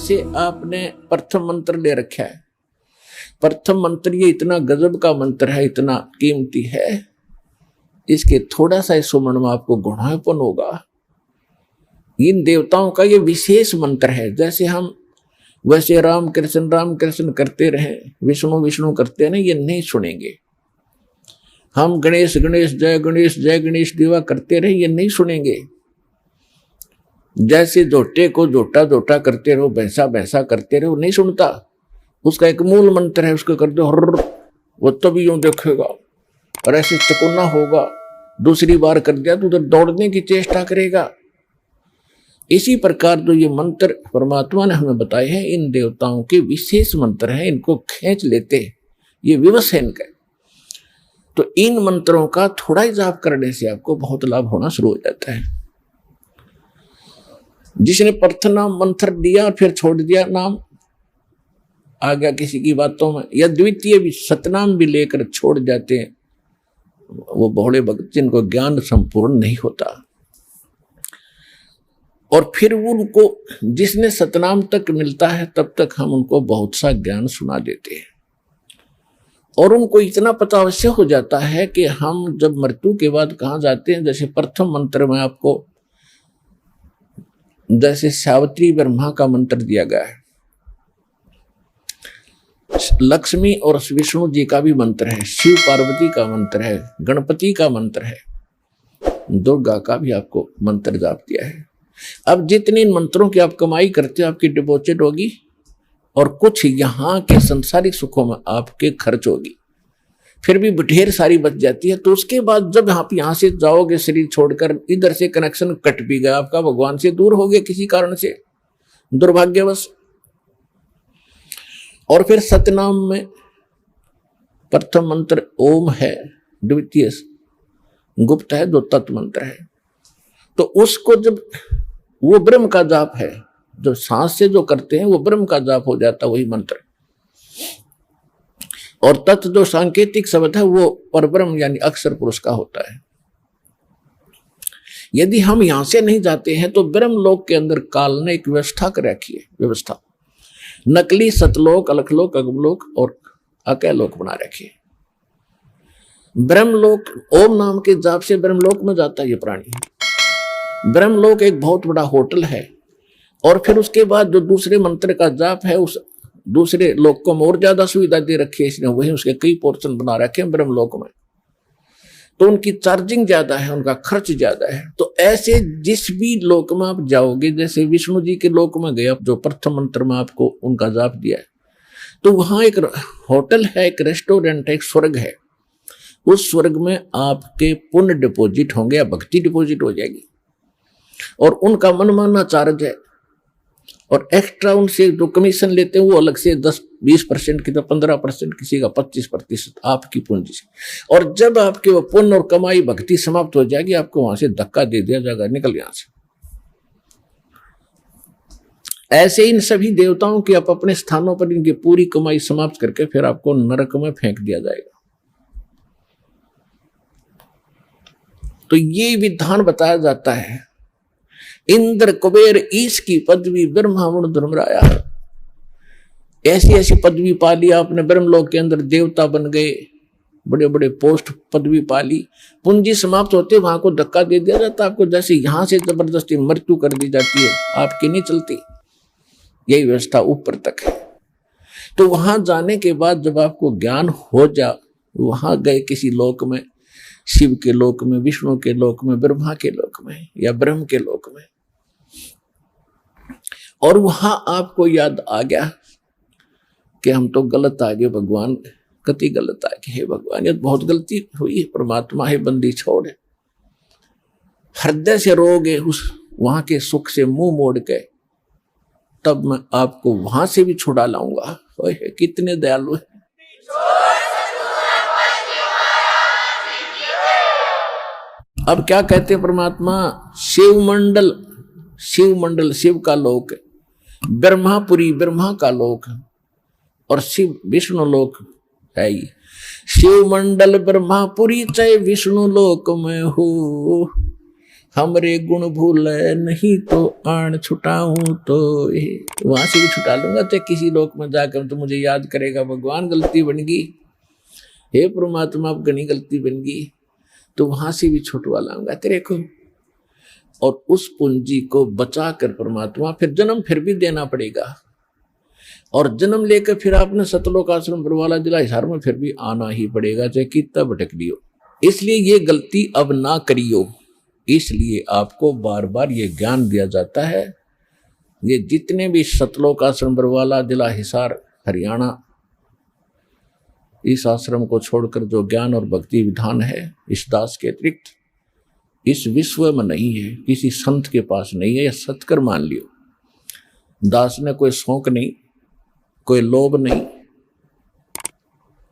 जैसे आपने प्रथम मंत्र ले रखा है, प्रथम मंत्र ये इतना गजब का मंत्र है, इतना कीमती है, इसके थोड़ा सा सुमन में आपको गुणापन होगा। इन देवताओं का ये विशेष मंत्र है। जैसे हम वैसे राम कृष्ण करते रहे, विष्णु विष्णु करते रहे, ये नहीं सुनेंगे। हम गणेश गणेश जय गणेश देवा करते रहे, ये नहीं सुनेंगे। जैसे जोटे को जोटा जोटा करते रहो, भैंसा भैंसा करते रहो, नहीं सुनता। उसका एक मूल मंत्र है, उसको कर दो हर, वो तभी यूं देखेगा और ऐसे चकोना होगा। दूसरी बार कर दिया तो उधर दौड़ने की चेष्टा करेगा। इसी प्रकार जो ये मंत्र परमात्मा ने हमें बताए हैं, इन देवताओं के विशेष मंत्र हैं, इनको खींच लेते, ये विवश है इनका। तो इन मंत्रों का थोड़ा ही जाप करने से आपको बहुत लाभ होना शुरू हो जाता है। जिसने प्रथम मंत्र दिया और फिर छोड़ दिया नाम, आ गया किसी की बातों में, या द्वितीय भी सतनाम भी लेकर छोड़ जाते हैं, वो बहुड़े भक्त जिनको ज्ञान संपूर्ण नहीं होता। और फिर उनको जिसने सतनाम तक मिलता है, तब तक हम उनको बहुत सा ज्ञान सुना देते हैं। और उनको इतना पता अवश्य हो जाता है कि हम जब मृत्यु के बाद कहाँ जाते हैं। जैसे प्रथम मंत्र में आपको जैसे सावित्री ब्रह्मा का मंत्र दिया गया है, लक्ष्मी और विष्णु जी का भी मंत्र है, शिव पार्वती का मंत्र है, गणपति का मंत्र है, दुर्गा का भी आपको मंत्र जाप दिया है। अब जितनी इन मंत्रों की आप कमाई करते हो, आपकी डिपॉजिट होगी और कुछ यहाँ के संसारिक सुखों में आपके खर्च होगी, फिर भी ढेर सारी बच जाती है। तो उसके बाद जब आप यहाँ से जाओगे, शरीर छोड़कर, इधर से कनेक्शन कट भी गया आपका, भगवान से दूर हो गए किसी कारण से दुर्भाग्यवश। और फिर सतनाम में प्रथम मंत्र ओम है, द्वितीय गुप्त है, जो तत्व मंत्र है। तो उसको जब वो ब्रह्म का जाप है, जो सांस से जो करते हैं वो ब्रह्म का जाप हो जाता वही मंत्र। और तत्व जो सांकेतिक शब्द है वो परब्रह्म यानी अक्षर पुरुष का होता है। यदि हम यहां से नहीं जाते हैं तो ब्रह्म लोक के अंदर काल ने एक व्यवस्था कर रखी है, व्यवस्था नकली सतलोक, अलखलोक, अगमलोक और अकैलोक बना रखी है। ब्रह्मलोक ओम नाम के जाप से ब्रह्मलोक में जाता है ये प्राणी। ब्रह्मलोक एक बहुत बड़ा होटल है। और फिर उसके बाद जो दूसरे मंत्र का जाप है, उस दूसरे लोक को और ज्यादा सुविधा दे रखी है इसने, वही उसके कई पोर्शन बना रखे हैं ब्रह्मलोक में। तो उनकी चार्जिंग ज्यादा है, उनका खर्च ज्यादा है। तो ऐसे जिस भी लोक में आप जाओगे, जैसे विष्णु जी के लोक में गए आप, जो प्रथम मंत्र में आपको उनका जाप दिया है, तो वहां एक होटल है, एक रेस्टोरेंट है, एक स्वर्ग है। उस स्वर्ग में आपके पुण्य डिपॉजिट होंगे या भक्ति डिपॉजिट हो जाएगी। और उनका मनमाना चार्ज है। और एक्स्ट्रा उनसे जो कमीशन लेते हैं वो अलग से 10-20% की, तो 15%, किसी का 25% आपकी पूंजी से। और जब आपके वो पुण्य और कमाई भक्ति समाप्त हो जाएगी, आपको वहां से धक्का दे दिया जाएगा, निकल यहां से। ऐसे इन सभी देवताओं की आप अपने स्थानों पर इनकी पूरी कमाई समाप्त करके फिर आपको नरक में फेंक दिया जाएगा। तो ये विधान बताया जाता है। इंद्र कुबेर ईश की पदवी ब्रह्मावण धर्मराया, ऐसी ऐसी पदवी पा ली आपने ब्रह्मलोक के अंदर, देवता बन गए, बड़े बड़े पोस्ट पदवी पा ली। पूंजी समाप्त होते वहां को धक्का दे दिया जाता आपको। जैसे यहां से जबरदस्ती मृत्यु कर दी जाती है, आपकी नहीं चलती। यही व्यवस्था ऊपर तक है। तो वहां जाने के बाद जब आपको ज्ञान हो जा, वहां गए किसी लोक में, शिव के लोक में, विष्णु के लोक में, ब्रह्मा के लोक में या ब्रह्म के लोक में, और वहां आपको याद आ गया कि हम तो गलत आ गए भगवान, कति गलत आ गए, हे भगवान ये बहुत गलती हुई है, परमात्मा है बंदी छोड़, हृदय से रोगे उस वहां के सुख से मुंह मोड़ के, तब मैं आपको वहां से भी छुड़ा लाऊंगा। कितने दयालु है। अब क्या कहते हैं परमात्मा, शिव मंडल, शिव मंडल शिव का लोक, ब्रह्मापुरी ब्रह्मा का लोक, और शिव विष्णु लोक है ही। शिव मंडल ब्रह्मापुरी चाहे विष्णु लोक में हो, हमरे गुण भूल नहीं तो आण छुटाऊं तो वहां से भी छुटा लूंगा। तो किसी लोक में जाकर तो मुझे याद करेगा, भगवान गलती बन गई, हे परमात्मा अब घनी गलती बन गई, तो वहां से भी छुटवा लाऊंगा तेरे को। और उस पूंजी को बचा कर परमात्मा फिर जन्म फिर भी देना पड़ेगा, और जन्म लेकर फिर आपने सतलोक आश्रम बरवाला जिला हिसार में फिर भी आना ही पड़ेगा, चाहे कितना भटक लियो। इसलिए ये गलती अब ना करियो, इसलिए आपको बार बार ये ज्ञान दिया जाता है। ये जितने भी सतलोक आश्रम बरवाला जिला हिसार हरियाणा, इस आश्रम को छोड़कर जो ज्ञान और भक्ति विधान है इस दास के अतिरिक्त इस विश्व में नहीं है, किसी संत के पास नहीं है। यह सत्कर मान लियो। दास ने कोई शौक नहीं, कोई लोभ नहीं,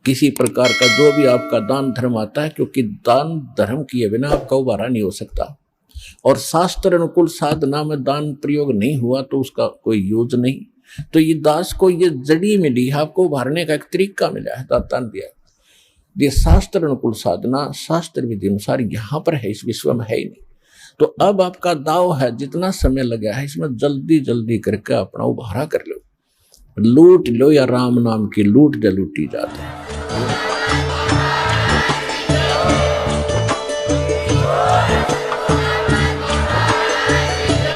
किसी प्रकार का जो भी आपका दान धर्म आता है, क्योंकि दान धर्म किए बिना आपका उबारा नहीं हो सकता। और शास्त्र अनुकूल साधना में दान प्रयोग नहीं हुआ तो उसका कोई यूज नहीं। तो ये दास को ये जड़ी मिली, आपको उभारने का एक तरीका मिला है, दाता ने दिया। ये शास्त्र अनुकूल साधना शास्त्र विधि अनुसार यहाँ पर है, इस विश्व में है ही नहीं। तो अब आपका दाव है, जितना समय लगा है इसमें जल्दी जल्दी करके अपना उभारा कर लो, लूट लो, या राम नाम की लूट जो लूटी जाती है।